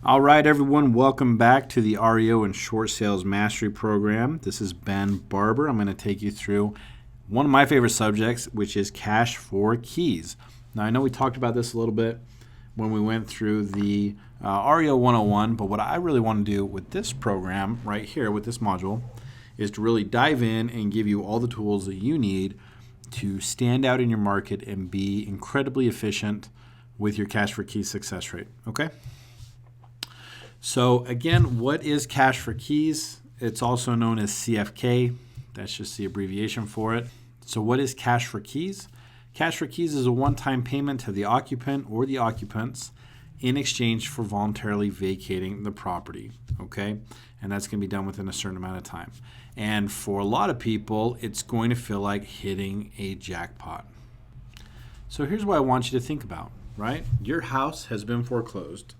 All right, everyone, welcome back to the REO and Short Sales Mastery Program. This is Ben Barber. I'm going to take you through one of my favorite subjects, which is cash for keys. Now, I know we talked about this a little bit when we went through the REO 101, but what I really want to do with this program right here, with this module, is to really dive in and give you all the tools that you need to stand out in your market and be incredibly efficient with your cash for keys success rate, okay? So again, what is cash for keys? It's also known as CFK. That's just the abbreviation for it. So what is cash for keys? Cash for keys is a one-time payment to the occupant or the occupants in exchange for voluntarily vacating the property, okay? And that's going to be done within a certain amount of time. And for a lot of people, it's going to feel like hitting a jackpot. So here's what I want you to think about, right? Your house has been foreclosed.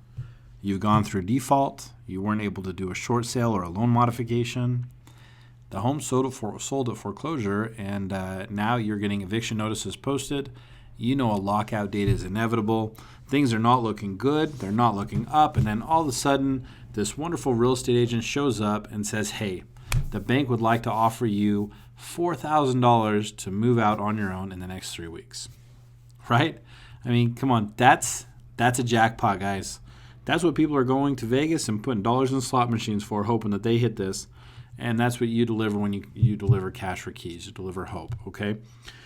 You've gone through default. You weren't able to do a short sale or a loan modification. The home sold at foreclosure, and now you're getting eviction notices posted. You know a lockout date is inevitable. Things are not looking good. They're not looking up. And then all of a sudden, this wonderful real estate agent shows up and says, hey, the bank would like to offer you $4,000 to move out on your own in the next 3 weeks. Right? I mean, come on. That's a jackpot, guys. That's what people are going to Vegas and putting dollars in slot machines for, hoping that they hit this. And that's what you deliver when you deliver cash for keys. You deliver hope, okay?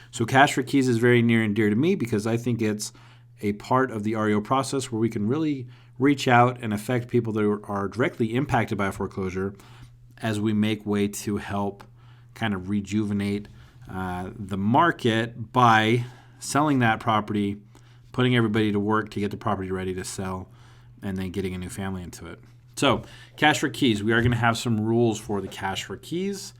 So cash for keys is very near and dear to me because I think it's a part of the REO process where we can really reach out and affect people that are directly impacted by a foreclosure as we make way to help kind of rejuvenate the market by selling that property, putting everybody to work to get the property ready to sell, and then getting a new family into it. So, cash for keys. We are going to have some rules for the cash for keys.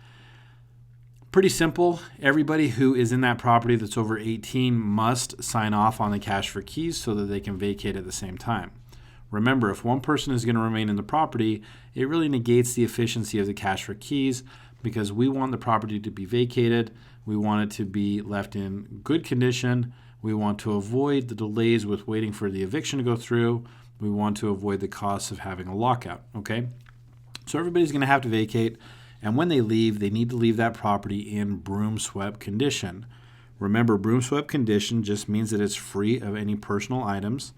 Pretty simple. Everybody who is in that property that's over 18 must sign off on the cash for keys so that they can vacate at the same time. Remember, if one person is going to remain in the property, it really negates the efficiency of the cash for keys because we want the property to be vacated. We want it to be left in good condition. We want to avoid the delays with waiting for the eviction to go through. We want to avoid the costs of having a lockout, okay? So everybody's going to have to vacate, and when they leave, they need to leave that property in broom swept condition. Remember, broom swept condition just means that it's free of any personal items,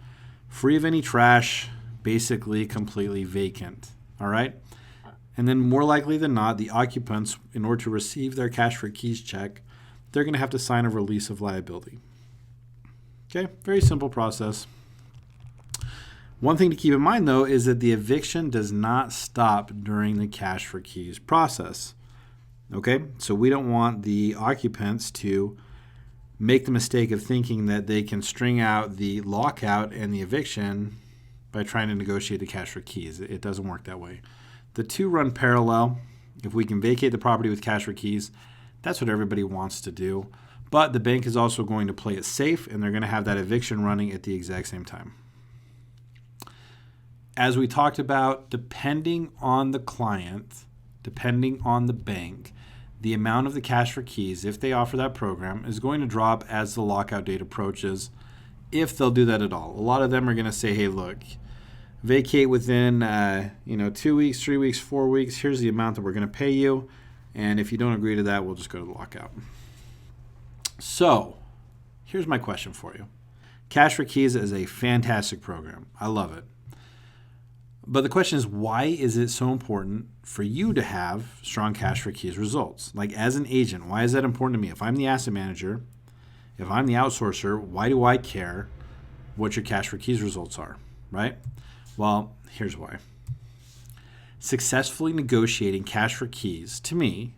free of any trash, basically completely vacant, all right? And then more likely than not, the occupants, in order to receive their cash for keys check, they're going to have to sign a release of liability. Okay, very simple process. One thing to keep in mind, though, is that the eviction does not stop during the cash for keys process. Okay, so we don't want the occupants to make the mistake of thinking that they can string out the lockout and the eviction by trying to negotiate the cash for keys. It doesn't work that way. The two run parallel. If we can vacate the property with cash for keys, that's what everybody wants to do. But the bank is also going to play it safe, and they're going to have that eviction running at the exact same time. As we talked about, depending on the client, depending on the bank, the amount of the cash for keys, if they offer that program, is going to drop as the lockout date approaches, if they'll do that at all. A lot of them are going to say, hey, look, vacate within 2 weeks, 3 weeks, 4 weeks. Here's the amount that we're going to pay you. And if you don't agree to that, we'll just go to the lockout. So here's my question for you. Cash for keys is a fantastic program. I love it. But the question is, why is it so important for you to have strong cash for keys results? Like as an agent, why is that important to me? If I'm the asset manager, if I'm the outsourcer, why do I care what your cash for keys results are, right? Well, here's why. Successfully negotiating cash for keys, to me,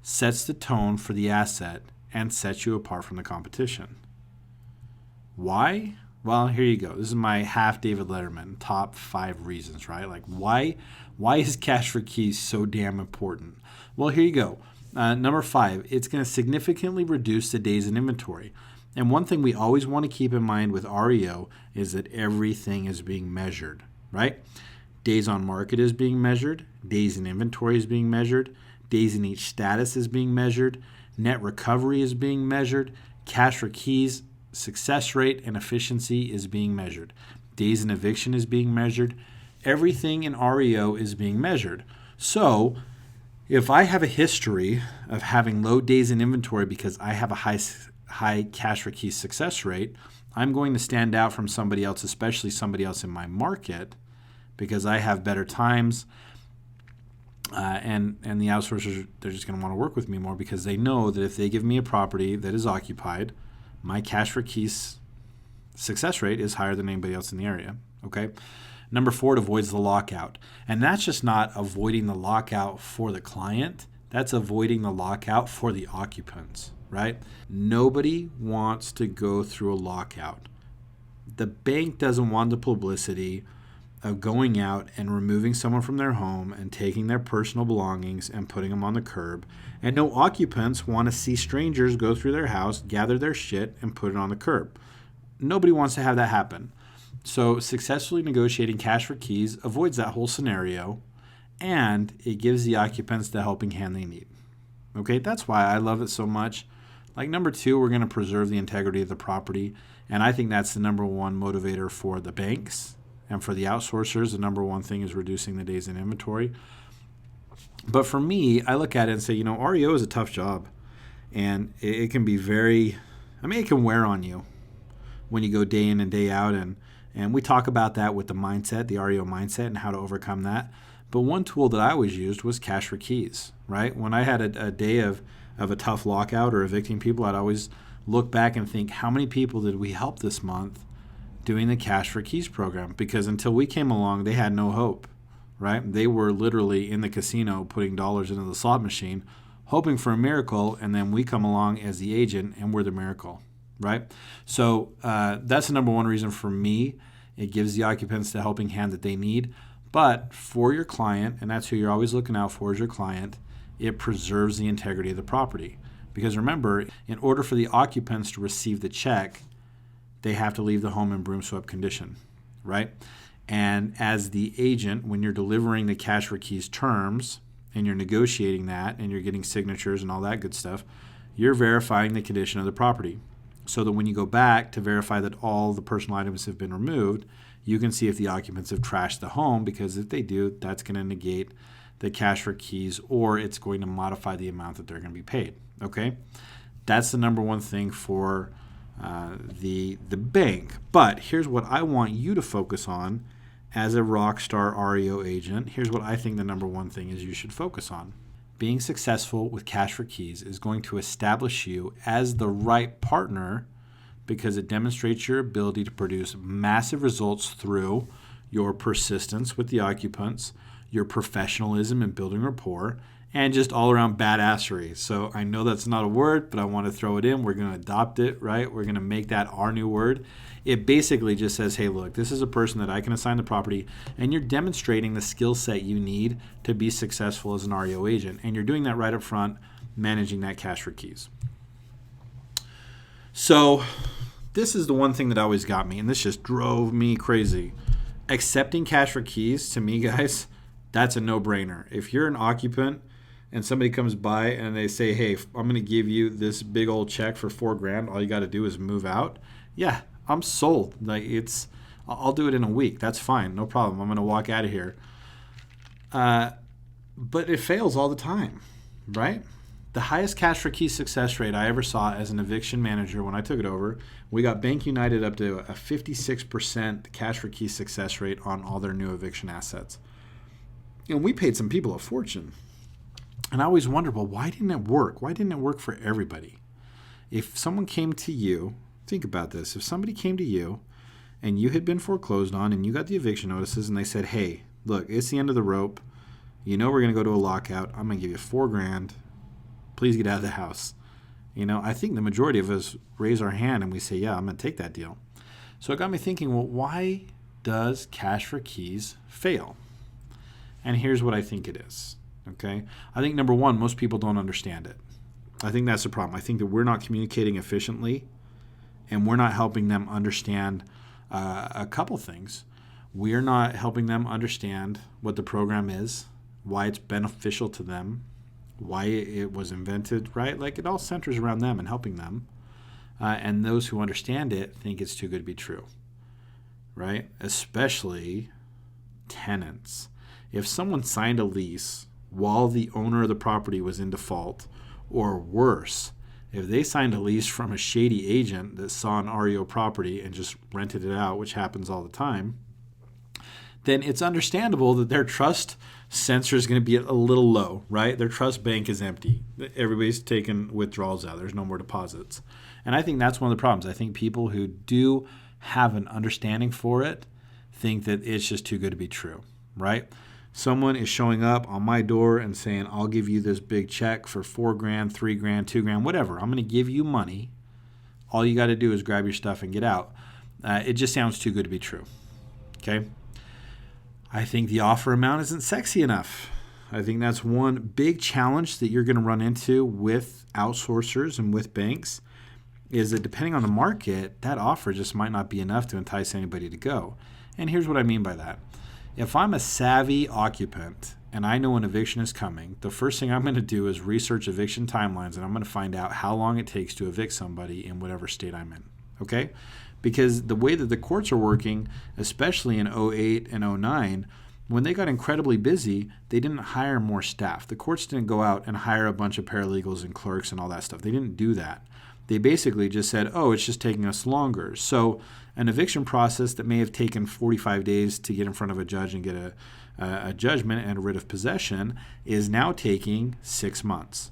sets the tone for the asset and sets you apart from the competition. Why? Well, here you go. This is my half David Letterman top 5 reasons, right? Like why is cash for keys so damn important? Well, here you go. Number 5, it's going to significantly reduce the days in inventory. And one thing we always want to keep in mind with REO is that everything is being measured, right? Days on market is being measured. Days in inventory is being measured. Days in each status is being measured. Net recovery is being measured. Cash for keys success rate and efficiency is being measured. Days in eviction is being measured. Everything in REO is being measured. So if I have a history of having low days in inventory because I have a high cash for keys success rate, I'm going to stand out from somebody else, especially somebody else in my market, because I have better times. And the outsourcers, they're just going to want to work with me more because they know that if they give me a property that is occupied, my cash for keys success rate is higher than anybody else in the area. Okay. Number 4, it avoids the lockout. And that's just not avoiding the lockout for the client. That's avoiding the lockout for the occupants, right? Nobody wants to go through a lockout. The bank doesn't want the publicity of going out and removing someone from their home and taking their personal belongings and putting them on the curb. And no occupants want to see strangers go through their house, gather their shit, and put it on the curb. Nobody wants to have that happen. So successfully negotiating cash for keys avoids that whole scenario, and it gives the occupants the helping hand they need. Okay, that's why I love it so much. Like number 2, we're going to preserve the integrity of the property. And I think that's the number 1 motivator for the banks. And for the outsourcers, the number 1 thing is reducing the days in inventory. But for me, I look at it and say, REO is a tough job. And it can be it can wear on you when you go day in and day out. And we talk about that with the mindset, the REO mindset, and how to overcome that. But one tool that I always used was cash for keys, right? When I had a day of a tough lockout or evicting people, I'd always look back and think, how many people did we help this month doing the cash for keys program? Because until we came along, they had no hope, right? They were literally in the casino putting dollars into the slot machine, hoping for a miracle, and then we come along as the agent and we're the miracle, right? So that's the number 1 reason for me. It gives the occupants the helping hand that they need. But for your client, and that's who you're always looking out for, is your client, it preserves the integrity of the property. Because remember, in order for the occupants to receive the check, they have to leave the home in broom swept condition, right? And as the agent, when you're delivering the cash for keys terms and you're negotiating that and you're getting signatures and all that good stuff, you're verifying the condition of the property. So that when you go back to verify that all the personal items have been removed, you can see if the occupants have trashed the home, because if they do, that's going to negate the cash for keys, or it's going to modify the amount that they're going to be paid. Okay? That's the number 1 thing for the bank. But here's what I want you to focus on as a rock star REO agent. Here's what I think the number 1 thing is you should focus on. Being successful with cash for keys is going to establish you as the right partner, because it demonstrates your ability to produce massive results through your persistence with the occupants, your professionalism in building rapport, and just all around badassery. So I know that's not a word, but I want to throw it in. We're going to adopt it, right? We're going to make that our new word. It basically just says, hey, look, this is a person that I can assign the property, and you're demonstrating the skill set you need to be successful as an REO agent. And you're doing that right up front, managing that cash for keys. So this is the one thing that always got me, and this just drove me crazy. Accepting cash for keys, to me, guys, that's a no-brainer. If you're an occupant and somebody comes by and they say, hey, I'm going to give you this big old check for $4,000, all you got to do is move out. Yeah, I'm sold. I'll do it in a week. That's fine. No problem. I'm going to walk out of here. But it fails all the time, right? The highest cash for keys success rate I ever saw as an eviction manager when I took it over, we got Bank United up to a 56% cash for keys success rate on all their new eviction assets. And we paid some people a fortune. And I always wondered, well, why didn't it work? Why didn't it work for everybody? If someone came to you, think about this. If somebody came to you and you had been foreclosed on and you got the eviction notices and they said, hey, look, it's the end of the rope. We're going to go to a lockout. I'm going to give you $4,000. Please get out of the house. I think the majority of us raise our hand and we say, yeah, I'm going to take that deal. So it got me thinking, well, why does cash for keys fail? And here's what I think it is. Okay. I think number 1, most people don't understand it. I think that's the problem. I think that we're not communicating efficiently and we're not helping them understand a couple things. We're not helping them understand what the program is, why it's beneficial to them, why it was invented, right? Like it all centers around them and helping them. And those who understand it think it's too good to be true. right? Especially tenants. If someone signed a lease while the owner of the property was in default, or worse, if they signed a lease from a shady agent that saw an REO property and just rented it out, which happens all the time, then it's understandable that their trust sensor is going to be a little low, right? Their trust bank is empty. Everybody's taking withdrawals out. There's no more deposits. And I think that's one of the problems. I think people who do have an understanding for it think that it's just too good to be true, right? Someone is showing up on my door and saying, I'll give you this big check for $4,000, $3,000, $2,000, whatever. I'm going to give you money. All you got to do is grab your stuff and get out. It just sounds too good to be true, okay? I think the offer amount isn't sexy enough. I think that's one big challenge that you're going to run into with outsourcers and with banks, is that depending on the market, that offer just might not be enough to entice anybody to go. And here's what I mean by that. If I'm a savvy occupant and I know an eviction is coming, the first thing I'm going to do is research eviction timelines, and I'm going to find out how long it takes to evict somebody in whatever state I'm in, okay? Because the way that the courts are working, especially in 08 and 09, when they got incredibly busy, they didn't hire more staff. The courts didn't go out and hire a bunch of paralegals and clerks and all that stuff. They didn't do that. They basically just said, oh, it's just taking us longer. So an eviction process that may have taken 45 days to get in front of a judge and get a judgment and a writ of possession is now taking 6 months.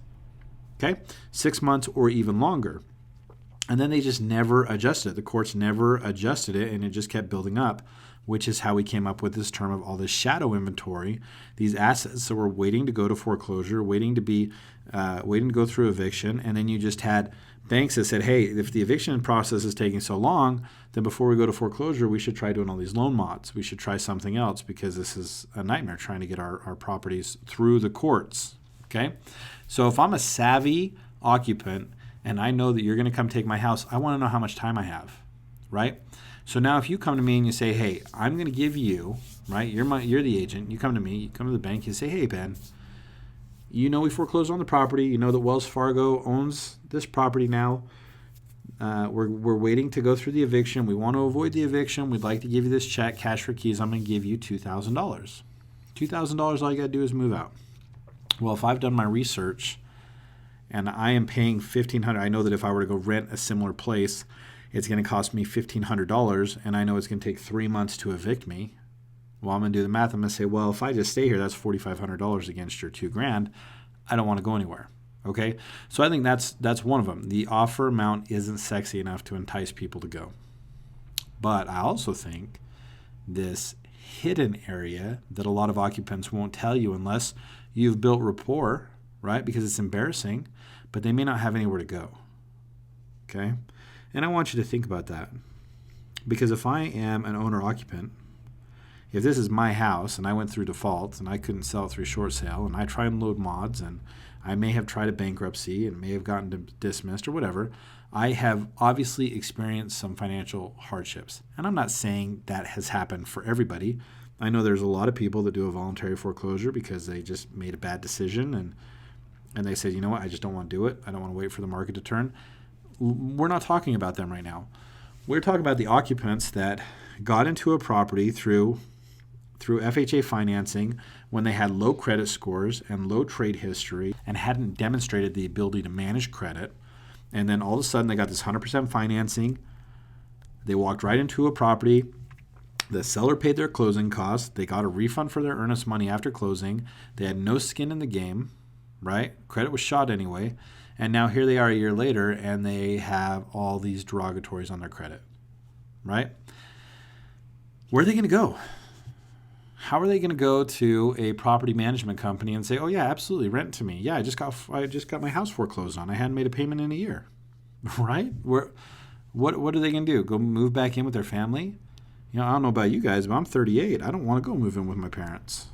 Okay? 6 months or even longer. And then they just never adjusted it. The courts never adjusted it, and it just kept building up, which is how we came up with this term of all this shadow inventory, these assets that were waiting to go to foreclosure, waiting to go through eviction, and then you just had banks that said, hey, if the eviction process is taking so long, then before we go to foreclosure, we should try doing all these loan mods. We should try something else because this is a nightmare trying to get our properties through the courts, okay? So if I'm a savvy occupant and I know that you're going to come take my house, I want to know how much time I have, right? So now if you come to me and you say, hey, I'm going to give you, right, you're the agent, you come to me, you come to the bank, you say, hey, Ben, you know we foreclosed on the property, you know that Wells Fargo owns this property now, we're waiting to go through the eviction, we want to avoid the eviction, we'd like to give you this check, cash for keys, I'm going to give you $2,000. $2,000, all you got to do is move out. Well, if I've done my research and I am paying $1,500, I know that if I were to go rent a similar place, it's going to cost me $1,500, and I know it's going to take 3 months to evict me. Well, I'm going to do the math. I'm going to say, well, if I just stay here, that's $4,500 against your $2,000. I don't want to go anywhere. Okay, so I think that's one of them. The offer amount isn't sexy enough to entice people to go. But I also think this hidden area that a lot of occupants won't tell you unless you've built rapport, right? Because it's embarrassing, but they may not have anywhere to go. Okay. And I want you to think about that. Because if I am an owner-occupant, if this is my house and I went through default and I couldn't sell it through short sale and I try and load mods and I may have tried a bankruptcy and may have gotten dismissed or whatever, I have obviously experienced some financial hardships. And I'm not saying that has happened for everybody. I know there's a lot of people that do a voluntary foreclosure because they just made a bad decision and they said, you know what, I just don't want to do it. I don't want to wait for the market to turn. We're not talking about them right now. We're talking about the occupants that got into a property through FHA financing when they had low credit scores and low trade history and hadn't demonstrated the ability to manage credit. And then all of a sudden they got this 100% financing. They walked right into a property. The seller paid their closing costs. They got a refund for their earnest money after closing. They had no skin in the game, right? Credit was shot anyway. And now here they are a year later, and they have all these derogatories on their credit, right? Where are they going to go? How are they going to go to a property management company and say, oh, yeah, absolutely, rent to me. Yeah, I just got my house foreclosed on. I hadn't made a payment in a year, right? What are they going to do? Go move back in with their family? You know, I don't know about you guys, but I'm 38. I don't want to go move in with my parents,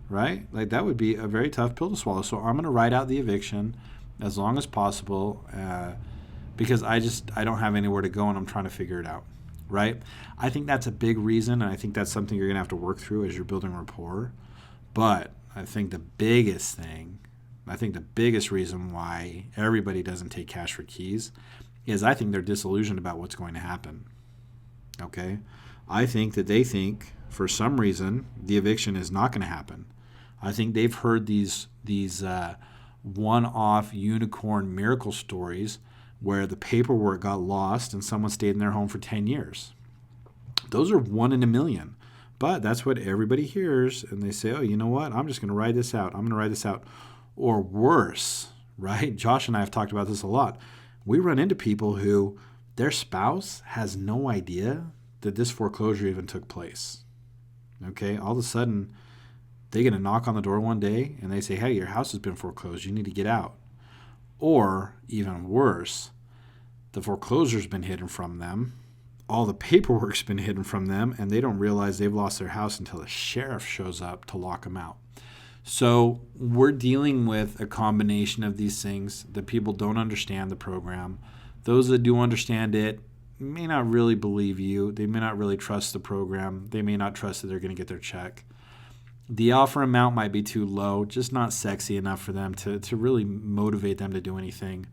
right? Like that would be a very tough pill to swallow. So I'm going to ride out the eviction as long as possible because I don't have anywhere to go and I'm trying to figure it out, right? I think that's a big reason, and I think that's something you're going to have to work through as you're building rapport. But I think the biggest reason why everybody doesn't take cash for keys is I think they're disillusioned about what's going to happen, okay? I think that they think, for some reason, the eviction is not going to happen. I think they've heard these one-off unicorn miracle stories where the paperwork got lost and someone stayed in their home for 10 years. Those are 1 in a million. But that's what everybody hears, and they say, oh, you know what? I'm just going to ride this out. I'm going to ride this out. Or worse, right? Josh and I have talked about this a lot. We run into people who their spouse has no idea that this foreclosure even took place. Okay? All of a sudden, they get a knock on the door one day, and they say, hey, your house has been foreclosed. You need to get out. Or, even worse, the foreclosure's been hidden from them. All the paperwork's been hidden from them, and they don't realize they've lost their house until the sheriff shows up to lock them out. So we're dealing with a combination of these things that people don't understand the program. Those that do understand it may not really believe you. They may not really trust the program. They may not trust that they're going to get their check. The offer amount might be too low, just not sexy enough for them to really motivate them to do anything.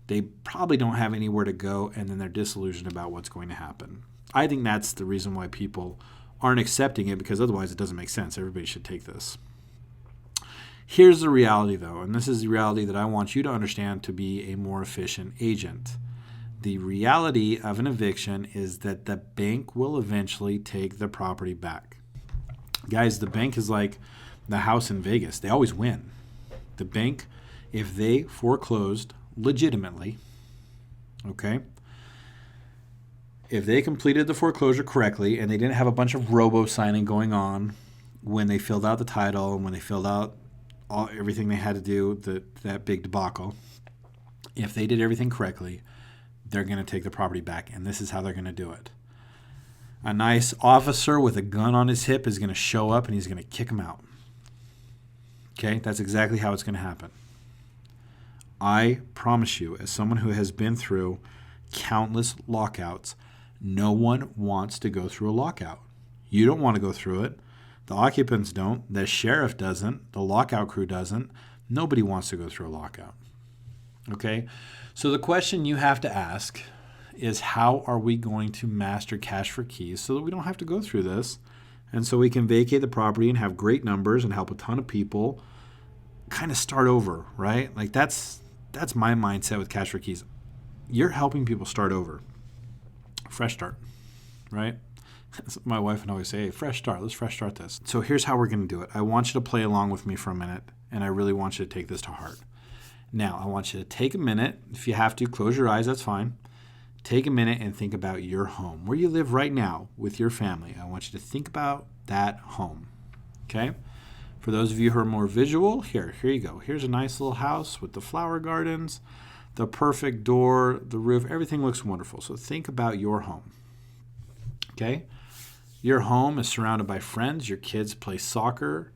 They probably don't have anywhere to go, and then they're disillusioned about what's going to happen. I think that's the reason why people aren't accepting it, because otherwise it doesn't make sense. Everybody should take this. Here's the reality, though, and this is the reality that I want you to understand to be a more efficient agent. The reality of an eviction is that the bank will eventually take the property back. Guys, the bank is like the house in Vegas. They always win. The bank, if they foreclosed legitimately, okay, if they completed the foreclosure correctly and they didn't have a bunch of robo-signing going on when they filled out the title and when they filled out everything they had to do, that big debacle, if they did everything correctly, they're going to take the property back, and this is how they're going to do it. A nice officer with a gun on his hip is going to show up, and he's going to kick him out. Okay, that's exactly how it's going to happen. I promise you, as someone who has been through countless lockouts, no one wants to go through a lockout. You don't want to go through it. The occupants don't. The sheriff doesn't. The lockout crew doesn't. Nobody wants to go through a lockout. Okay? So the question you have to ask is, how are we going to master cash for keys so that we don't have to go through this, and so we can vacate the property and have great numbers and help a ton of people kind of start over, right? Like that's my mindset with cash for keys. You're helping people start over. Fresh start, right? My wife would always say, hey, fresh start. Let's fresh start this. So here's how we're going to do it. I want you to play along with me for a minute, and I really want you to take this to heart. Now, I want you to take a minute. If you have to, close your eyes. That's fine. Take a minute and think about your home, where you live right now with your family. I want you to think about that home, okay? For those of you who are more visual, here you go. Here's a nice little house with the flower gardens, the perfect door, the roof. Everything looks wonderful. So think about your home, okay? Your home is surrounded by friends. Your kids play soccer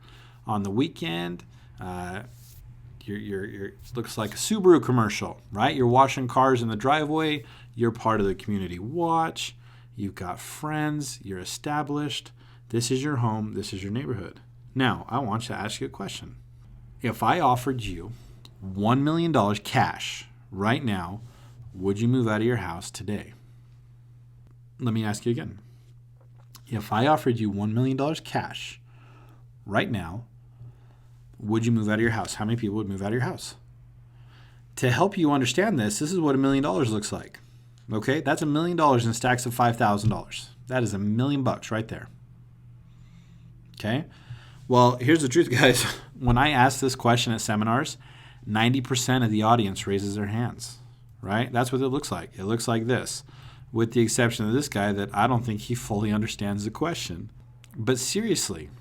on the weekend. Looks like a Subaru commercial, right? You're washing cars in the driveway. You're part of the community watch. You've got friends. You're established. This is your home. This is your neighborhood. Now, I want you to ask you a question. If I offered you $1 million cash right now, would you move out of your house today? Let me ask you again. If I offered you $1 million cash right now, would you move out of your house? How many people would move out of your house? To help you understand this is what $1 million looks like. Okay, that's $1 million in stacks of $5,000. That is $1 million right there. Okay, well, here's the truth, guys. When I ask this question at seminars, 90% of the audience raises their hands, right? That's what it looks like. It looks like this, with the exception of this guy that I don't think he fully understands the question. But seriously,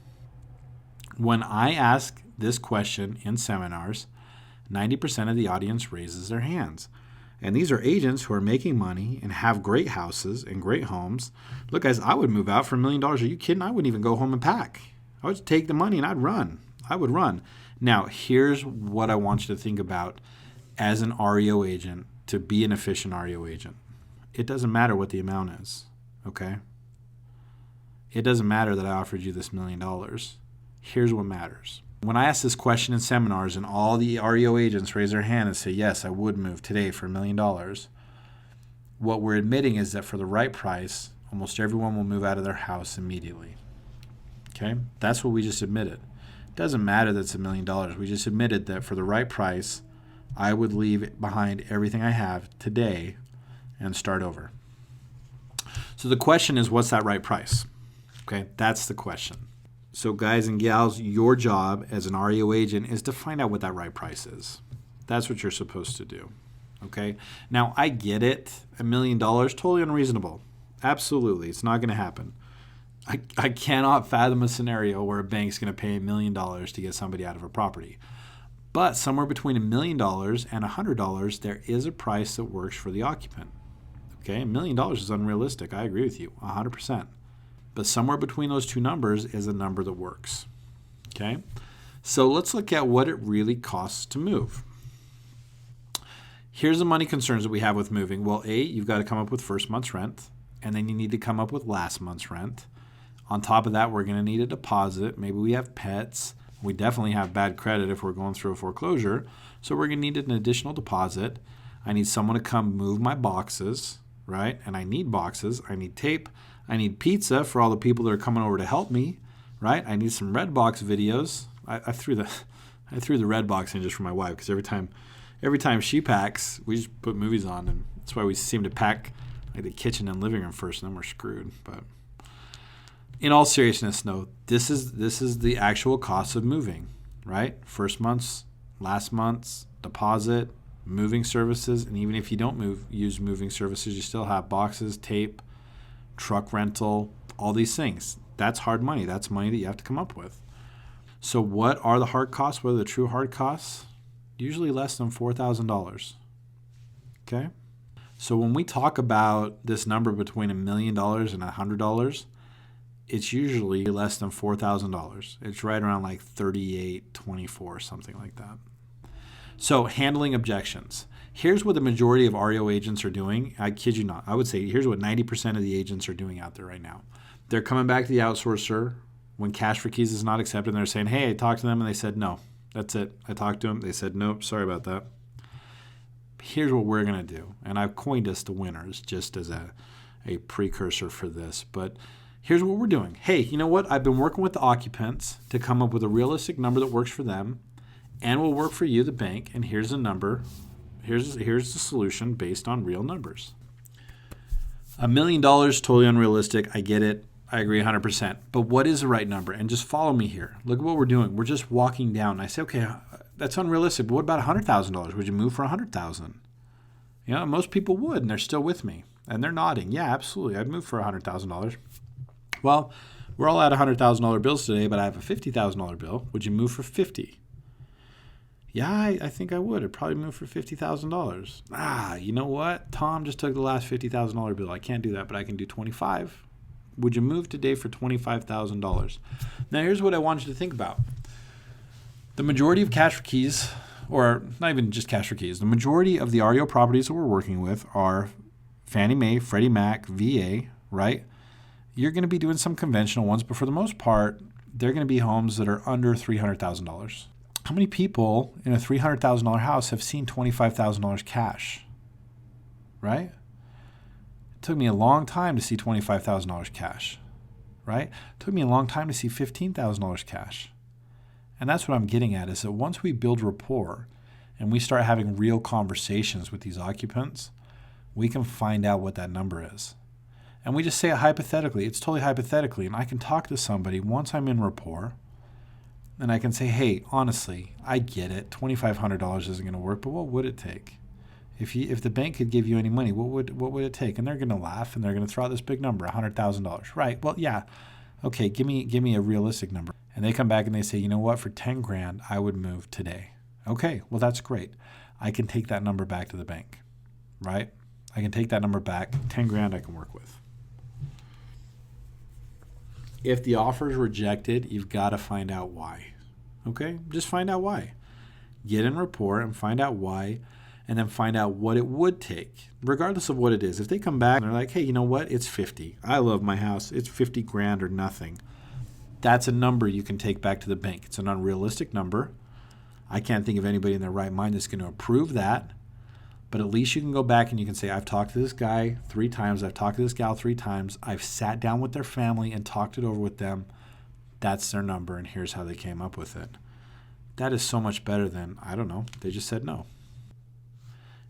when I ask this question in seminars, 90% of the audience raises their hands. And these are agents who are making money and have great houses and great homes. Look, guys, I would move out for $1 million. Are you kidding? I wouldn't even go home and pack. I would take the money and I'd run. I would run. Now, here's what I want you to think about as an REO agent to be an efficient REO agent. It doesn't matter what the amount is, okay? It doesn't matter that I offered you this $1 million. Here's what matters. When I ask this question in seminars and all the REO agents raise their hand and say, yes, I would move today for $1 million, what we're admitting is that for the right price, almost everyone will move out of their house immediately. Okay, that's what we just admitted. It doesn't matter that it's $1 million. We just admitted that for the right price, I would leave behind everything I have today and start over. So the question is, what's that right price? Okay, that's the question. So guys and gals, your job as an REO agent is to find out what that right price is. That's what you're supposed to do. Okay, now I get it. $1 million, totally unreasonable. Absolutely, it's not going to happen. I cannot fathom a scenario where a bank's going to pay $1 million to get somebody out of a property. But somewhere between $1 million and $100, there is a price that works for the occupant. Okay, $1 million is unrealistic. I agree with you, 100%. But somewhere between those two numbers is a number that works. Okay, so let's look at what it really costs to move. Here's the money concerns that we have with moving. Well, A, you've got to come up with first month's rent, and then you need to come up with last month's rent. On top of that, we're going to need a deposit. Maybe we have pets. We definitely have bad credit if we're going through a foreclosure. So we're going to need an additional deposit. I need someone to come move my boxes, right? And I need boxes. I need tape. I need pizza for all the people that are coming over to help me, right? I need some Redbox videos. I threw the Redbox in just for my wife because every time she packs, we just put movies on, and that's why we seem to pack like the kitchen and living room first, and then we're screwed. But in all seriousness, no, this is the actual cost of moving, right? First month's, last month's, deposit, moving services, and even if you don't use moving services, you still have boxes, tape, truck rental, all these things. That's hard money. That's money that you have to come up with. So what are the hard costs? What are the true hard costs? Usually less than $4,000. Okay? So when we talk about this number between $1 million and $100, it's usually less than $4,000. It's right around like $3,824, something like that. So handling objections. Here's what the majority of REO agents are doing. I kid you not. I would say here's what 90% of the agents are doing out there right now. They're coming back to the outsourcer when cash for keys is not accepted. And they're saying, hey, I talked to them and they said no. That's it. I talked to them. They said nope. Sorry about that. Here's what we're going to do. And I've coined us the winners just as a precursor for this. But here's what we're doing. Hey, you know what? I've been working with the occupants to come up with a realistic number that works for them and will work for you, the bank. And here's the number. Here's the solution based on real numbers. $1 million, totally unrealistic. I get it. I agree 100%. But what is the right number? And just follow me here. Look at what we're doing. We're just walking down. I say, okay, that's unrealistic. But what about $100,000? Would you move for $100,000? You know, most people would, and they're still with me. And they're nodding. Yeah, absolutely. I'd move for $100,000. Well, we're all at $100,000 bills today, but I have a $50,000 bill. Would you move for $50,000? Yeah, I think I would. I'd probably move for $50,000. You know what? Tom just took the last $50,000 bill. I can't do that, but I can do $25,000. Would you move today for $25,000? Now, here's what I want you to think about. The majority of cash for keys, or not even just cash for keys, the majority of the REO properties that we're working with are Fannie Mae, Freddie Mac, VA, right? You're going to be doing some conventional ones, but for the most part, they're going to be homes that are under $300,000. How many people in a $300,000 house have seen $25,000 cash, right? It took me a long time to see $25,000 cash, right? It took me a long time to see $15,000 cash. And that's what I'm getting at, is that once we build rapport and we start having real conversations with these occupants, we can find out what that number is. And we just say it hypothetically. It's totally hypothetically. And I can talk to somebody once I'm in rapport, and I can say, hey, honestly, I get it. $2,500 isn't going to work, but what would it take? If the bank could give you any money, what would it take? And they're going to laugh, and they're going to throw out this big number, $100,000. Right, well, yeah. Okay, give me a realistic number. And they come back and they say, you know what, for $10,000, I would move today. Okay, well, that's great. I can take that number back to the bank, right? I can take that number back. $10,000 I can work with. If the offer is rejected, you've got to find out why. Okay? Just find out why. Get in rapport and find out why, and then find out what it would take, regardless of what it is. If they come back and they're like, hey, you know what? It's 50. I love my house. It's $50,000 or nothing. That's a number you can take back to the bank. It's an unrealistic number. I can't think of anybody in their right mind that's going to approve that. But at least you can go back and you can say, I've talked to this guy 3 times. I've talked to this gal 3 times. I've sat down with their family and talked it over with them. That's their number, and here's how they came up with it. That is so much better than, I don't know, they just said no.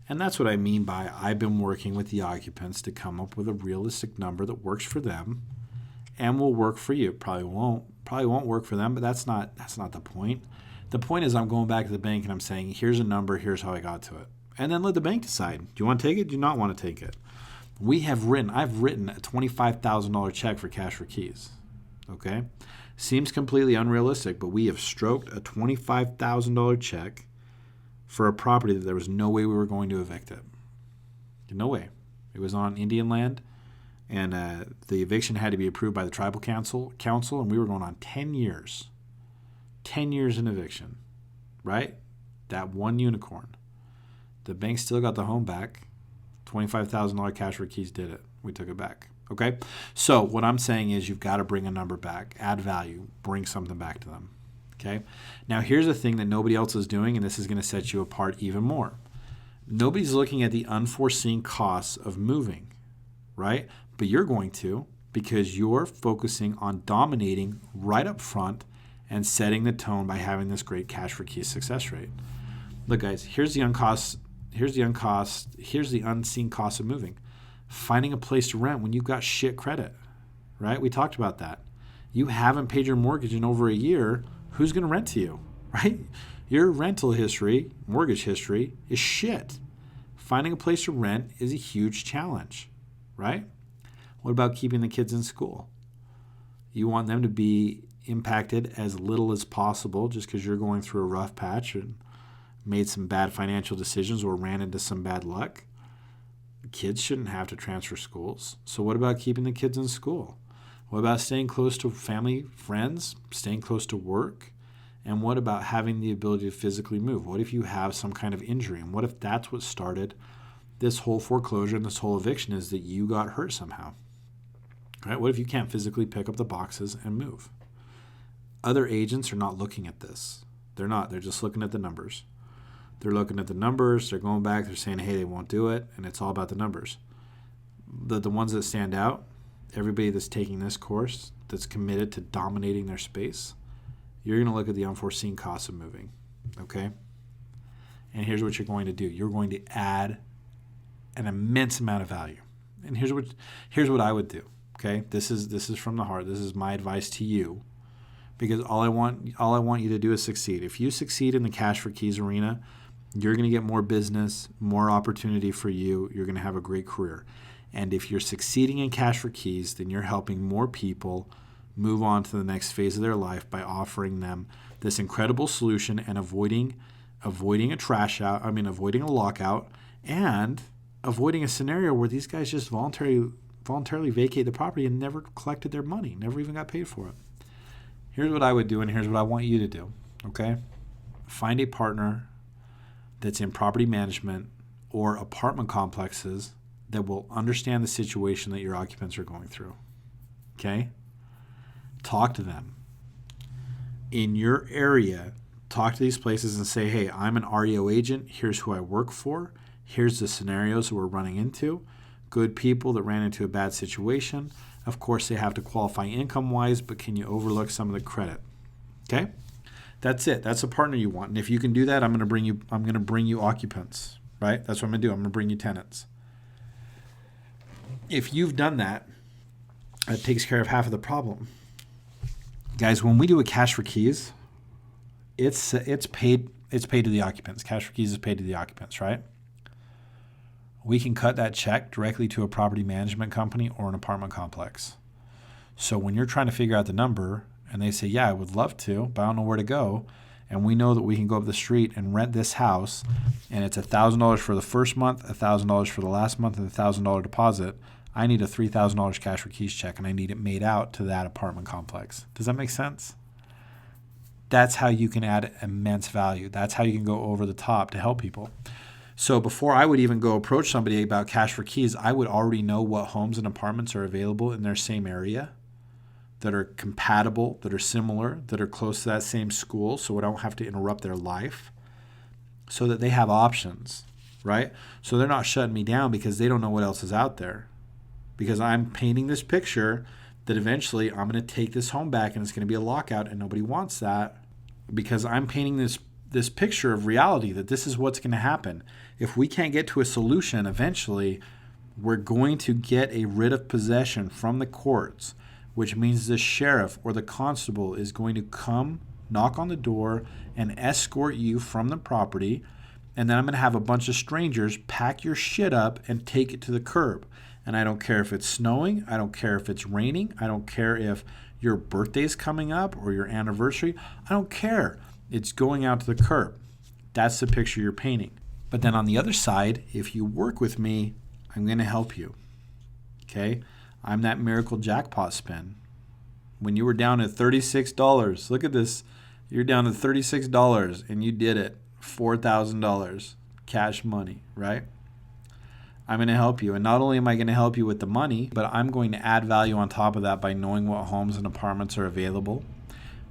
And that's what I mean by I've been working with the occupants to come up with a realistic number that works for them and will work for you. Probably won't work for them, but that's not the point. The point is I'm going back to the bank and I'm saying, here's a number, here's how I got to it. And then let the bank decide. Do you want to take it? Do you not want to take it? I've written a $25,000 check for cash for keys. Okay? Seems completely unrealistic, but we have stroked a $25,000 check for a property that there was no way we were going to evict it. No way. It was on Indian land, and the eviction had to be approved by the tribal council, and we were going on 10 years. 10 years in eviction, right? That one unicorn. The bank still got the home back. $25,000 cash for keys did it. We took it back. Okay? So what I'm saying is you've got to bring a number back, add value, bring something back to them. Okay? Now here's a thing that nobody else is doing, and this is going to set you apart even more. Nobody's looking at the unforeseen costs of moving, right? But you're going to, because you're focusing on dominating right up front and setting the tone by having this great cash for keys success rate. Look, guys, here's the unseen cost of moving. Finding a place to rent when you've got shit credit, right? We talked about that. You haven't paid your mortgage in over a year. Who's going to rent to you, right? Your rental history, mortgage history is shit. Finding a place to rent is a huge challenge, right? What about keeping the kids in school? You want them to be impacted as little as possible just because you're going through a rough patch and made some bad financial decisions or ran into some bad luck. Kids shouldn't have to transfer schools. So what about keeping the kids in school? What about staying close to family, friends, staying close to work? And what about having the ability to physically move? What if you have some kind of injury? And what if that's what started this whole foreclosure and this whole eviction is that you got hurt somehow? Right? What if you can't physically pick up the boxes and move? Other agents are not looking at this. They're not. They're just looking at the numbers. They're looking at the numbers. They're going back. They're saying, hey, they won't do it. And it's all about the numbers. The ones that stand out, everybody that's taking this course, that's committed to dominating their space, you're going to look at the unforeseen costs of moving. Okay? And here's what you're going to do. You're going to add an immense amount of value. And here's what I would do. Okay? This is from the heart. This is my advice to you. Because all I want you to do is succeed. If you succeed in the cash for keys arena, you're going to get more business, more opportunity for you. You're going to have a great career. And if you're succeeding in cash for keys, then you're helping more people move on to the next phase of their life by offering them this incredible solution and avoiding a lockout, and avoiding a scenario where these guys just voluntarily vacate the property and never collected their money, never even got paid for it. Here's what I would do, and here's what I want you to do, okay? Find a partner that's in property management or apartment complexes that will understand the situation that your occupants are going through, okay? Talk to them. In your area, talk to these places and say, hey, I'm an REO agent. Here's who I work for. Here's the scenarios that we're running into. Good people that ran into a bad situation. Of course, they have to qualify income-wise, but can you overlook some of the credit? Okay? That's it. That's a partner you want. And if you can do that, I'm going to bring you occupants, right? That's what I'm going to do. I'm going to bring you tenants. If you've done that, it takes care of half of the problem. Guys, when we do a cash for keys, it's paid to the occupants. Cash for keys is paid to the occupants, right? We can cut that check directly to a property management company or an apartment complex. So when you're trying to figure out the number and they say, yeah, I would love to, but I don't know where to go, and we know that we can go up the street and rent this house, and it's $1,000 for the first month, $1,000 for the last month, and $1,000 deposit, I need a $3,000 cash for keys check, and I need it made out to that apartment complex. Does that make sense? That's how you can add immense value. That's how you can go over the top to help people. So before I would even go approach somebody about cash for keys, I would already know what homes and apartments are available in their same area that are compatible, that are similar, that are close to that same school, so I don't have to interrupt their life, so that they have options. right? So they're not shutting me down because they don't know what else is out there. Because I'm painting this picture that eventually I'm going to take this home back and it's going to be a lockout, and nobody wants that, because I'm painting this picture of reality that this is what's going to happen. If we can't get to a solution, eventually we're going to get a writ of possession from the courts, which means the sheriff or the constable is going to come, knock on the door, and escort you from the property. And then I'm going to have a bunch of strangers pack your shit up and take it to the curb. And I don't care if it's snowing. I don't care if it's raining. I don't care if your birthday's coming up or your anniversary. I don't care. It's going out to the curb. That's the picture you're painting. But then on the other side, if you work with me, I'm going to help you. Okay? I'm that miracle jackpot spin. When you were down at $36, look at this. You're down to $36 and you did it. $4,000 cash money, right? I'm going to help you. And not only am I going to help you with the money, but I'm going to add value on top of that by knowing what homes and apartments are available,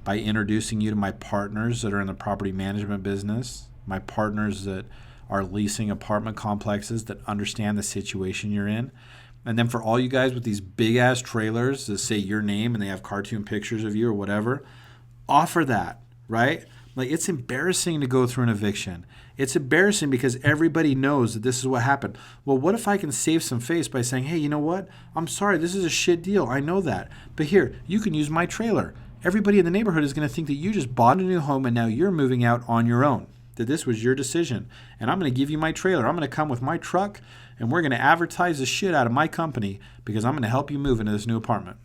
by introducing you to my partners that are in the property management business, my partners that are leasing apartment complexes that understand the situation you're in. And then for all you guys with these big ass trailers that say your name and they have cartoon pictures of you or whatever, offer that, right? Like, it's embarrassing to go through an eviction. It's embarrassing because everybody knows that this is what happened. Well, what if I can save some face by saying, hey, you know what? I'm sorry, this is a shit deal. I know that. But here, you can use my trailer. Everybody in the neighborhood is going to think that you just bought a new home and now you're moving out on your own, that this was your decision. And I'm going to give you my trailer. I'm going to come with my truck and we're going to advertise the shit out of my company because I'm going to help you move into this new apartment.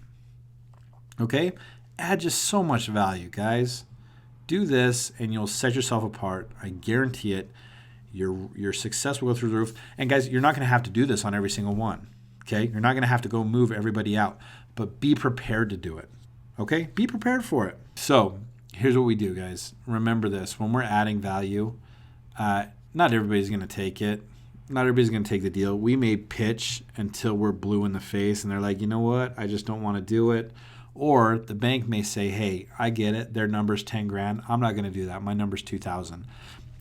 Okay? Add just so much value, guys. Do this and you'll set yourself apart. I guarantee it. Your success will go through the roof. And guys, you're not going to have to do this on every single one. Okay? You're not going to have to go move everybody out, but be prepared to do it. Okay? Be prepared for it. So here's what we do, guys. Remember this. When we're adding value, not everybody's going to take it. Not everybody's going to take the deal. We may pitch until we're blue in the face and they're like, you know what? I just don't want to do it. Or the bank may say, hey, I get it. Their number's 10 grand. I'm not going to do that. My number's 2,000.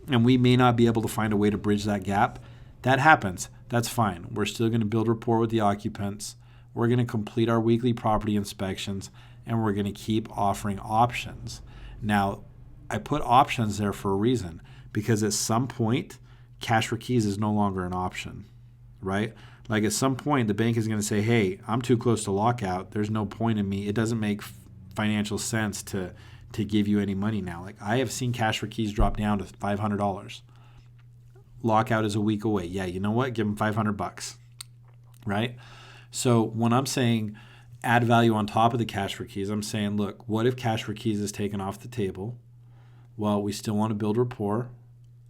And we may not be able to find a way to bridge that gap. That happens. That's fine. We're still going to build rapport with the occupants. We're going to complete our weekly property inspections, and we're going to keep offering options. Now, I put options there for a reason, because at some point, cash for keys is no longer an option, right? Like at some point, the bank is going to say, hey, I'm too close to lockout. There's no point in me. It doesn't make financial sense to give you any money now. Like, I have seen cash for keys drop down to $500. Lockout is a week away. Yeah, you know what? Give them $500, right? So when I'm saying add value on top of the cash for keys, I'm saying, look, what if cash for keys is taken off the table? Well, we still want to build rapport.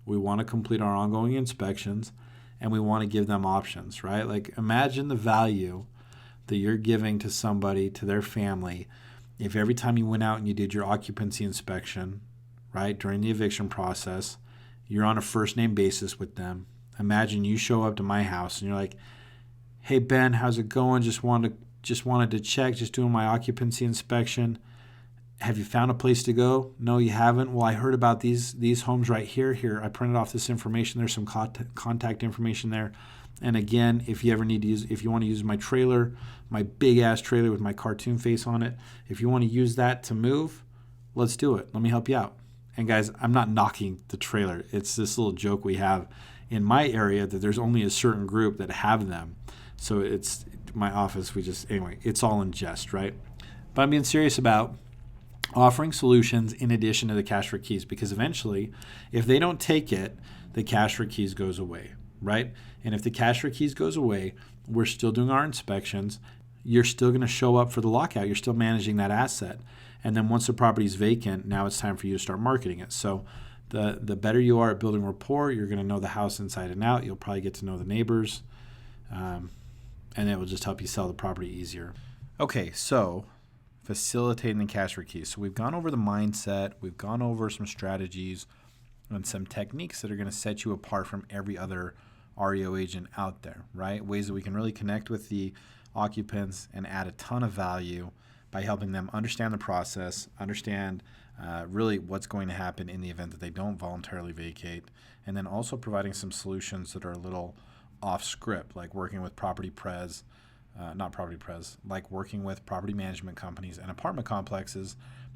We want to complete our ongoing inspections. And we want to give them options, right? Like, imagine the value that you're giving to somebody, to their family, if every time you went out and you did your occupancy inspection, right, during the eviction process, you're on a first name basis with them. Imagine you show up to my house and you're like, hey, Ben, how's it going? Just wanted to check, just doing my occupancy inspection. Have you found a place to go? No, you haven't. Well, I heard about these homes right here. Here, I printed off this information. There's some contact information there. And again, if you want to use my trailer, my big ass trailer with my cartoon face on it, if you want to use that to move, let's do it. Let me help you out. And guys, I'm not knocking the trailer. It's this little joke we have in my area that there's only a certain group that have them. So it's my office. Anyway, it's all in jest, right? But I'm being serious about offering solutions in addition to the cash for keys, because eventually, if they don't take it, the cash for keys goes away, right? And if the cash for keys goes away, we're still doing our inspections. You're still going to show up for the lockout. You're still managing that asset. And then once the property is vacant, now it's time for you to start marketing it. So the better you are at building rapport, you're going to know the house inside and out. You'll probably get to know the neighbors, and it will just help you sell the property easier. Okay, so facilitating the cash for keys. So we've gone over the mindset, we've gone over some strategies and some techniques that are going to set you apart from every other REO agent out there, right? Ways that we can really connect with the occupants and add a ton of value by helping them understand the process, understand really what's going to happen in the event that they don't voluntarily vacate, and then also providing some solutions that are a little off script, like working with like working with property management companies and apartment complexes,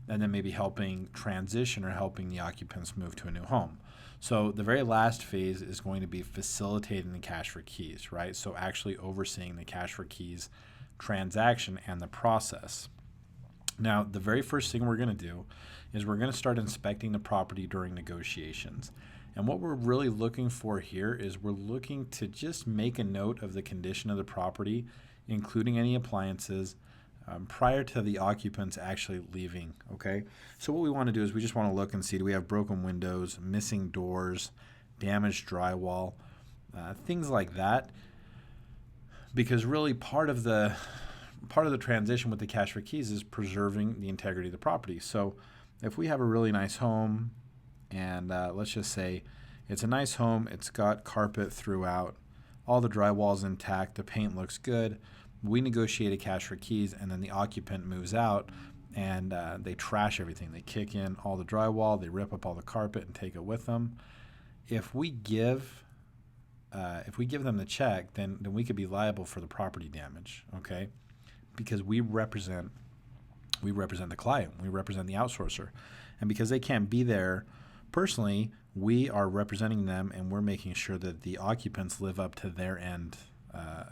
and then maybe helping transition or helping the occupants move to a new home. So the very last phase is going to be facilitating the cash for keys, right? So actually overseeing the cash for keys transaction and the process. Now, the very first thing we're going to do is we're going to start inspecting the property during negotiations. And what we're really looking for here is we're looking to just make a note of the condition of the property, including any appliances, prior to the occupants actually leaving, okay? So what we want to do is we just want to look and see, do we have broken windows, missing doors, damaged drywall, things like that. Because really part of the transition with the cash for keys is preserving the integrity of the property. So if we have a really nice home, and let's just say it's a nice home, it's got carpet throughout, all the drywall's intact, the paint looks good, we negotiate a cash for keys, and then the occupant moves out and they trash everything. They kick in all the drywall, they rip up all the carpet and take it with them. If we give them the check, then we could be liable for the property damage, okay? Because we represent the client, we represent the outsourcer. And because they can't be there personally, we are representing them, and we're making sure that the occupants live up to their end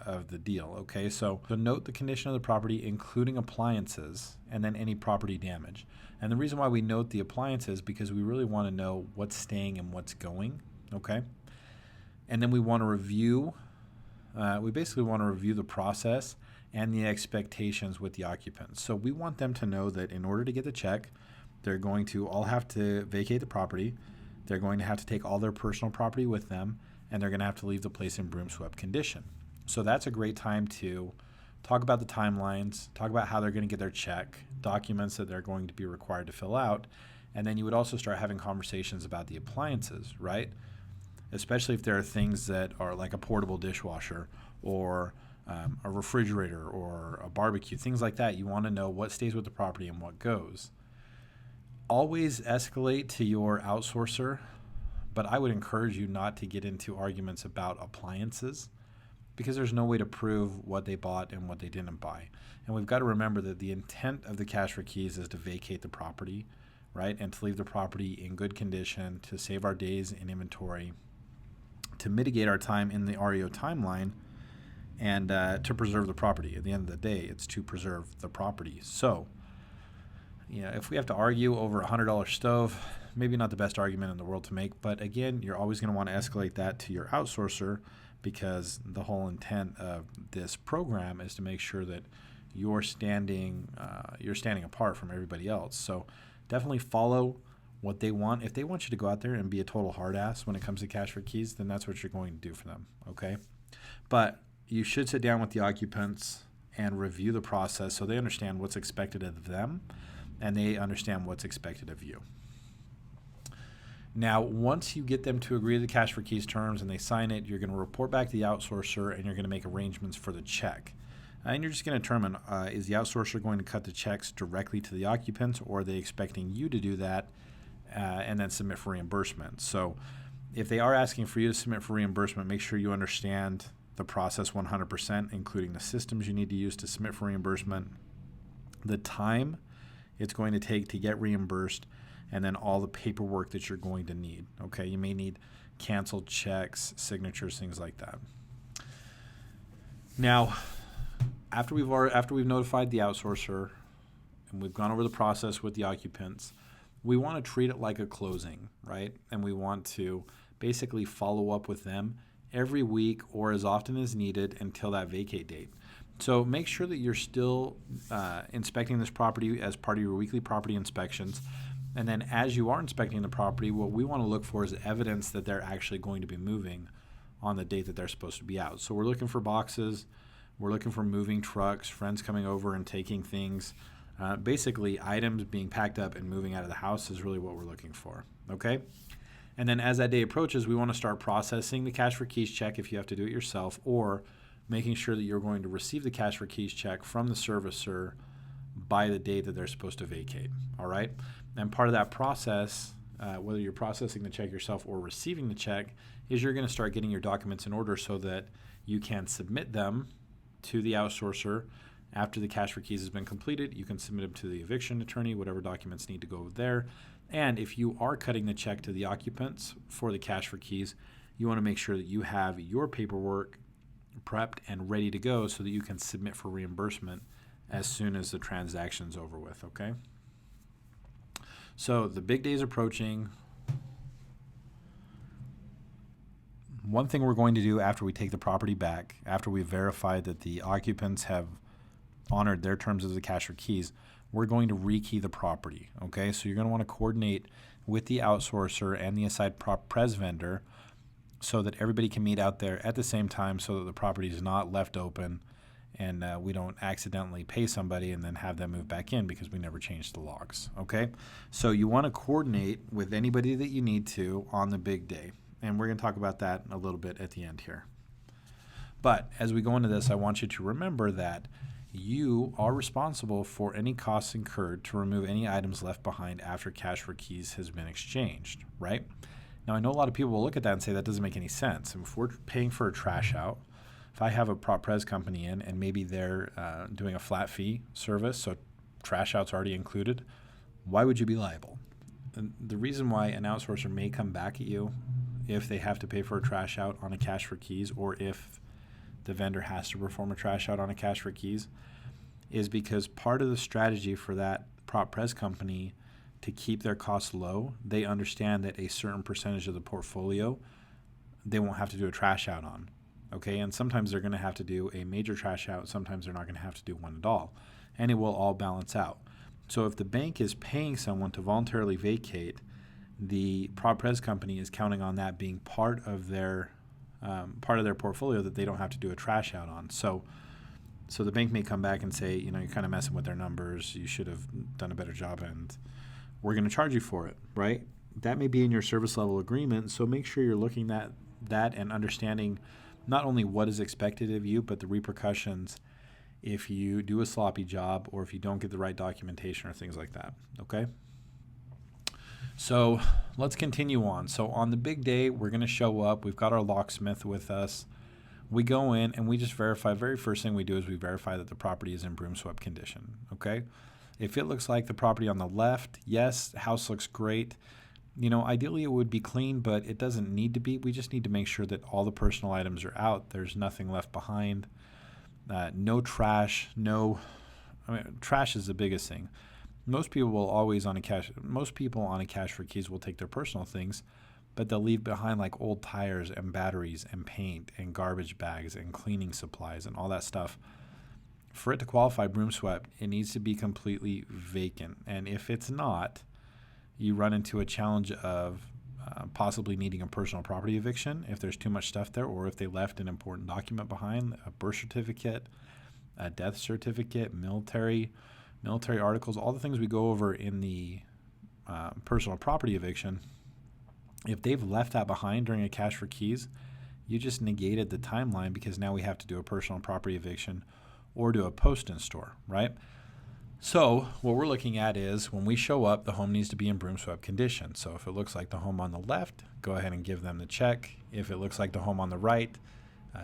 of the deal, okay? So note the condition of the property, including appliances, and then any property damage. And the reason why we note the appliances because we really want to know what's staying and what's going, okay? And then we want to review, we basically want to review the process and the expectations with the occupants. So we want them to know that in order to get the check, they're going to all have to vacate the property, they're going to have to take all their personal property with them, and they're going to have to leave the place in broom swept condition. So that's a great time to talk about the timelines, talk about how they're going to get their check, documents that they're going to be required to fill out, and then you would also start having conversations about the appliances, right? Especially if there are things that are like a portable dishwasher or a refrigerator or a barbecue, things like that. You want to know what stays with the property and what goes. Always escalate to your outsourcer, but I would encourage you not to get into arguments about appliances because there's no way to prove what they bought and what they didn't buy. And we've got to remember that the intent of the cash for keys is to vacate the property, right? And to leave the property in good condition, to save our days in inventory, to mitigate our time in the REO timeline, and to preserve the property. At the end of the day, it's to preserve the property. So, if we have to argue over a $100 stove, maybe not the best argument in the world to make, but again, you're always going to want to escalate that to your outsourcer because the whole intent of this program is to make sure that you're standing apart from everybody else. So definitely follow what they want. If they want you to go out there and be a total hard ass when it comes to cash for keys, then that's what you're going to do for them, okay? But you should sit down with the occupants and review the process so they understand what's expected of them and they understand what's expected of you. Now, once you get them to agree to the cash for keys terms and they sign it, you're going to report back to the outsourcer and you're going to make arrangements for the check. And you're just going to determine, is the outsourcer going to cut the checks directly to the occupants, or are they expecting you to do that and then submit for reimbursement? So if they are asking for you to submit for reimbursement, make sure you understand the process 100%, including the systems you need to use to submit for reimbursement, the time it's going to take to get reimbursed, and then all the paperwork that you're going to need. Okay, you may need canceled checks, signatures, things like that. Now, after we've notified the outsourcer and we've gone over the process with the occupants, we want to treat it like a closing, right? And we want to basically follow up with them every week or as often as needed until that vacate date. So make sure that you're still inspecting this property as part of your weekly property inspections. And then as you are inspecting the property, what we want to look for is evidence that they're actually going to be moving on the date that they're supposed to be out. So we're looking for boxes, we're looking for moving trucks, friends coming over and taking things. Basically, items being packed up and moving out of the house is really what we're looking for, okay? And then as that day approaches, we want to start processing the cash for keys check if you have to do it yourself, or making sure that you're going to receive the cash for keys check from the servicer by the date that they're supposed to vacate. All right. And part of that process, whether you're processing the check yourself or receiving the check, is you're going to start getting your documents in order so that you can submit them to the outsourcer. After the cash for keys has been completed, you can submit them to the eviction attorney, whatever documents need to go there. And if you are cutting the check to the occupants for the cash for keys, you want to make sure that you have your paperwork prepped and ready to go so that you can submit for reimbursement as soon as the transaction's over with, okay? So the big day is approaching. One thing we're going to do after we take the property back, after we've verified that the occupants have honored their terms of the cash for keys, we're going to rekey the property, okay? So you're going to want to coordinate with the outsourcer and the assigned prop pres vendor so that everybody can meet out there at the same time so that the property is not left open and we don't accidentally pay somebody and then have them move back in because we never changed the logs, okay? So you want to coordinate with anybody that you need to on the big day. And we're going to talk about that a little bit at the end here. But as we go into this, I want you to remember that you are responsible for any costs incurred to remove any items left behind after cash for keys has been exchanged, right? Now, I know a lot of people will look at that and say that doesn't make any sense. And if we're paying for a trash out, if I have a prop pres company in and maybe they're doing a flat fee service, so trash out's already included, why would you be liable? And the reason why an outsourcer may come back at you if they have to pay for a trash out on a cash for keys, or if the vendor has to perform a trash out on a cash for keys, is because part of the strategy for that prop pres company to keep their costs low, they understand that a certain percentage of the portfolio they won't have to do a trash out on. Okay, and sometimes they're going to have to do a major trash out, sometimes they're not going to have to do one at all, and it will all balance out. So if the bank is paying someone to voluntarily vacate, the prop pres company is counting on that being part of their portfolio that they don't have to do a trash out on. So the bank may come back and say, you know, you're kind of messing with their numbers, you should have done a better job, and we're going to charge you for it, right? That may be in your service level agreement, so make sure you're looking at that and understanding not only what is expected of you, but the repercussions if you do a sloppy job or if you don't get the right documentation or things like that, okay? So let's continue on. So on the big day, we're going to show up. We've got our locksmith with us. We go in and we just verify. Very first thing we do is we verify that the property is in broom swept condition, okay? If it looks like the property on the left, yes, house looks great. You know, ideally it would be clean, but it doesn't need to be. We just need to make sure that all the personal items are out. There's nothing left behind. No trash. Trash is the biggest thing. Most people on a cash for keys will take their personal things, but they'll leave behind like old tires and batteries and paint and garbage bags and cleaning supplies and all that stuff. For it to qualify broom swept, it needs to be completely vacant. And if it's not, you run into a challenge of possibly needing a personal property eviction if there's too much stuff there, or if they left an important document behind, a birth certificate, a death certificate, military articles, all the things we go over in the personal property eviction. If they've left that behind during a cash for keys, you just negated the timeline because now we have to do a personal property eviction or do a post in store, right? So what we're looking at is when we show up, the home needs to be in broom swept condition. So if it looks like the home on the left, go ahead and give them the check. If it looks like the home on the right,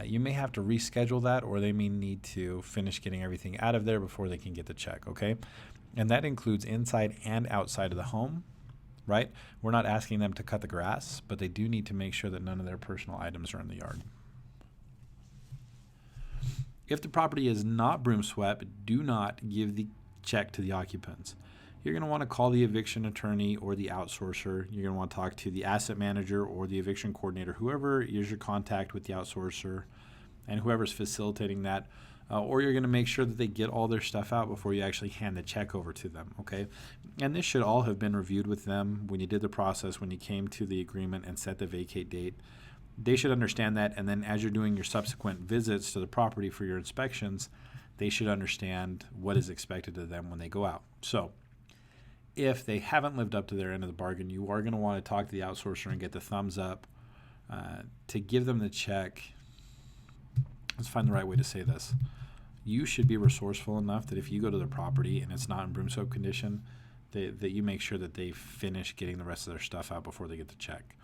you may have to reschedule that, or they may need to finish getting everything out of there before they can get the check, okay? And that includes inside and outside of the home, right? We're not asking them to cut the grass, but they do need to make sure that none of their personal items are in the yard. If the property is not broom swept, do not give the check to the occupants. You're going to want to call the eviction attorney or the outsourcer. You're going to want to talk to the asset manager or the eviction coordinator, whoever is your contact with the outsourcer and whoever's facilitating that. Or you're going to make sure that they get all their stuff out before you actually hand the check over to them, okay? And this should all have been reviewed with them when you did the process, when you came to the agreement and set the vacate date. They should understand that, and then as you're doing your subsequent visits to the property for your inspections, they should understand what is expected of them when they go out. So if they haven't lived up to their end of the bargain, you are going to want to talk to the outsourcer and get the thumbs up to give them the check. Let's find the right way to say this. you should be resourceful enough that if you go to the property and it's not in broom soap condition, that you make sure that they finish getting the rest of their stuff out before they get the check.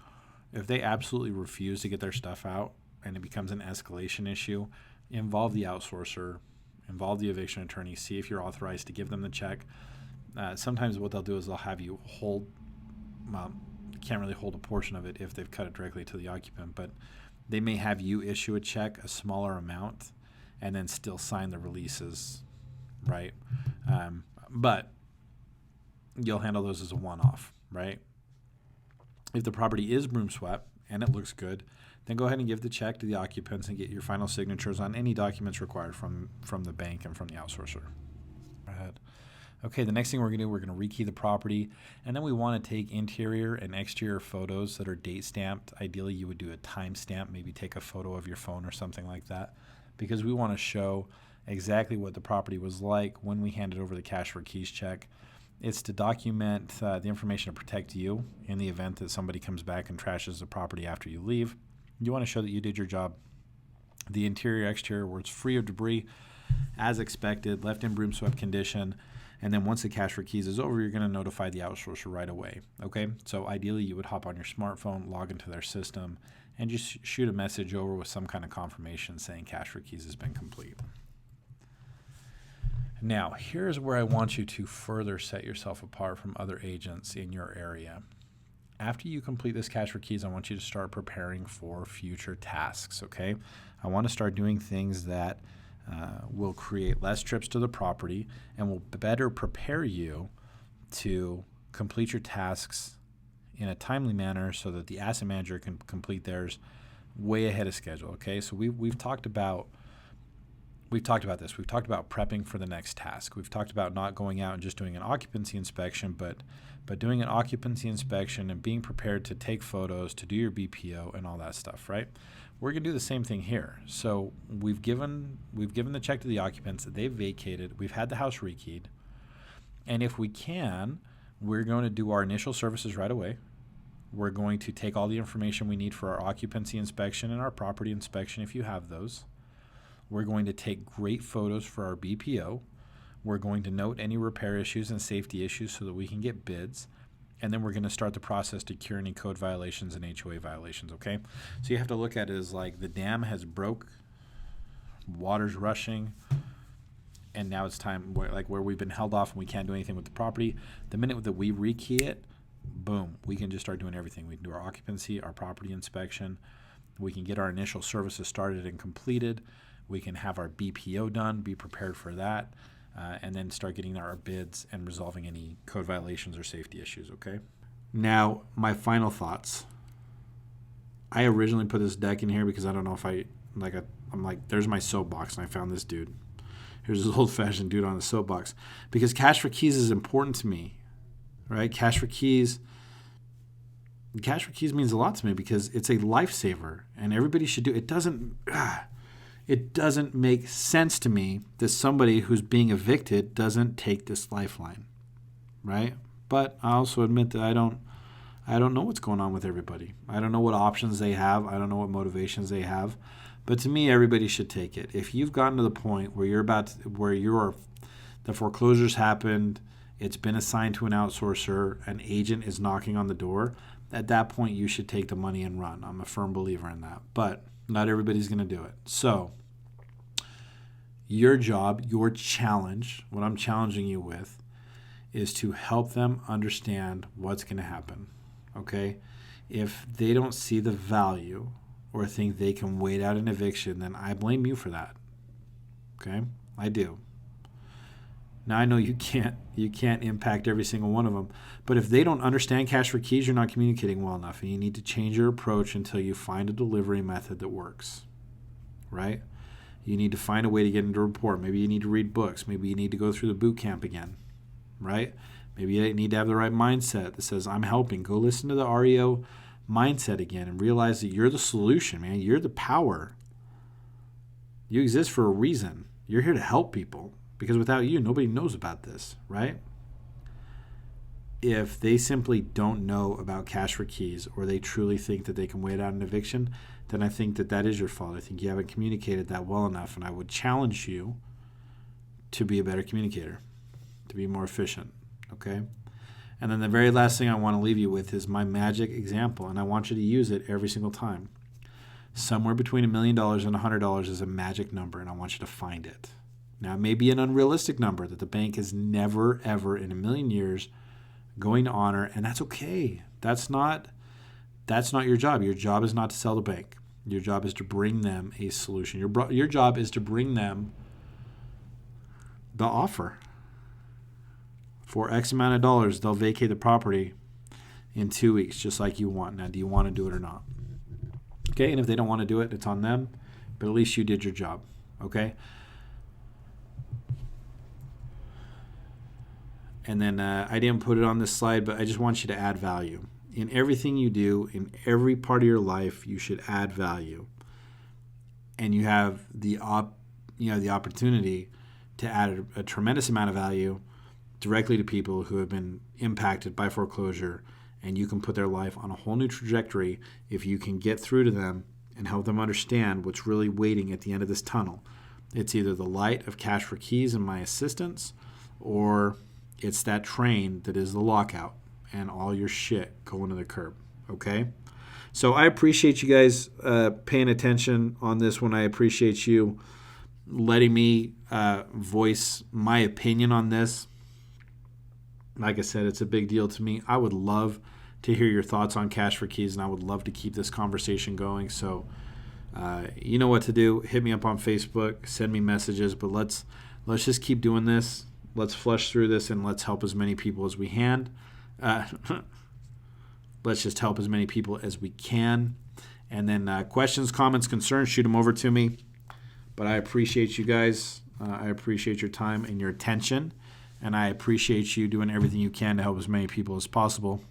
If they absolutely refuse to get their stuff out and it becomes an escalation issue, involve the outsourcer, involve the eviction attorney, see if you're authorized to give them the check. Sometimes what they'll do is they'll have you hold, can't really hold a portion of it if they've cut it directly to the occupant, but they may have you issue a check, a smaller amount, and then still sign the releases, right? But you'll handle those as a one-off, right? If the property is broom swept and it looks good, then go ahead and give the check to the occupants and get your final signatures on any documents required from the bank and from the outsourcer. Go ahead. Okay, the next thing we're going to do, we're going to rekey the property, and then we want to take interior and exterior photos that are date stamped. Ideally, you would do a time stamp, maybe take a photo of your phone or something like that, because we want to show exactly what the property was like when we handed over the cash for keys check. It's to document the information to protect you in the event that somebody comes back and trashes the property after you leave. You want to show that you did your job. The interior, exterior, where it's free of debris, as expected, left in broom swept condition. And then once the cash for keys is over, you're going to notify the outsourcer right away. Okay, so ideally you would hop on your smartphone, log into their system, and just shoot a message over with some kind of confirmation saying cash for keys has been complete. Now, here's where I want you to further set yourself apart from other agents in your area. After you complete this cash for keys, I want you to start preparing for future tasks, okay? I want to start doing things that will create less trips to the property and will better prepare you to complete your tasks in a timely manner so that the asset manager can complete theirs way ahead of schedule, okay? So we've talked about this. We've talked about prepping for the next task. We've talked about not going out and just doing an occupancy inspection, but doing an occupancy inspection and being prepared to take photos, to do your BPO and all that stuff, right? We're going to do the same thing here. So we've given the check to the occupants. They've vacated. We've had the house rekeyed. And if we can, we're going to do our initial services right away. We're going to take all the information we need for our occupancy inspection and our property inspection if you have those. We're going to take great photos for our BPO. We're going to note any repair issues and safety issues so that we can get bids. And then we're going to start the process to cure any code violations and HOA violations, okay? So you have to look at it as like the dam has broke, water's rushing, and now it's time where we've been held off and we can't do anything with the property. The minute that we rekey it, boom, we can just start doing everything. We can do our occupancy, our property inspection. We can get our initial services started and completed. We can have our BPO done, be prepared for that, and then start getting our bids and resolving any code violations or safety issues, okay? Now, my final thoughts. I originally put this deck in here because I don't know if I'm like, there's my soapbox, and I found this dude. Here's this old-fashioned dude on the soapbox. Because cash for keys is important to me, right? Cash for keys means a lot to me because it's a lifesaver, and everybody should do it. It doesn't make sense to me that somebody who's being evicted doesn't take this lifeline, right? But I also admit that I don't know what's going on with everybody. I don't know what options they have. I don't know what motivations they have. But to me, everybody should take it. If you've gotten to the point where the foreclosures happened, it's been assigned to an outsourcer, an agent is knocking on the door, at that point you should take the money and run. I'm a firm believer in that. But not everybody's going to do it. So your job, your challenge, what I'm challenging you with, is to help them understand what's going to happen, okay? If they don't see the value or think they can wait out an eviction, then I blame you for that, okay? I do. Now, I know you can't impact every single one of them, but if they don't understand cash for keys, you're not communicating well enough, and you need to change your approach until you find a delivery method that works, right? You need to find a way to get into a report. Maybe you need to read books. Maybe you need to go through the boot camp again, right? Maybe you need to have the right mindset that says, I'm helping. Go listen to the REO mindset again and realize that you're the solution, man. You're the power. You exist for a reason. You're here to help people. Because without you, nobody knows about this, right? If they simply don't know about cash for keys or they truly think that they can wait out an eviction, then I think that is your fault. I think you haven't communicated that well enough, and I would challenge you to be a better communicator, to be more efficient, okay? And then the very last thing I want to leave you with is my magic example, and I want you to use it every single time. Somewhere between $1 million and $100 is a magic number, and I want you to find it. Now, it may be an unrealistic number that the bank is never, ever in a million years going to honor, and that's okay. That's not your job. Your job is not to sell the bank. Your job is to bring them a solution. Your job is to bring them the offer. For X amount of dollars, they'll vacate the property in 2 weeks, just like you want. Now, do you want to do it or not? Okay, and if they don't want to do it, it's on them, but at least you did your job, okay? And then I didn't put it on this slide, but I just want you to add value. In everything you do, in every part of your life, you should add value. And you have the opportunity to add a tremendous amount of value directly to people who have been impacted by foreclosure, and you can put their life on a whole new trajectory if you can get through to them and help them understand what's really waiting at the end of this tunnel. It's either the light of Cash for Keys and my assistance, or it's that train that is the lockout and all your shit going to the curb, okay? So I appreciate you guys paying attention on this one. I appreciate you letting me voice my opinion on this. Like I said, it's a big deal to me. I would love to hear your thoughts on Cash for Keys, and I would love to keep this conversation going. So you know what to do. Hit me up on Facebook, send me messages, but let's just keep doing this. Let's flush through this, and let's help as many people as we can. Let's just help as many people as we can. And then questions, comments, concerns, shoot them over to me. But I appreciate you guys. I appreciate your time and your attention. And I appreciate you doing everything you can to help as many people as possible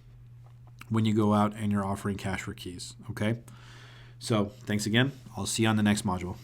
when you go out and you're offering Cash for Keys. Okay? So thanks again. I'll see you on the next module.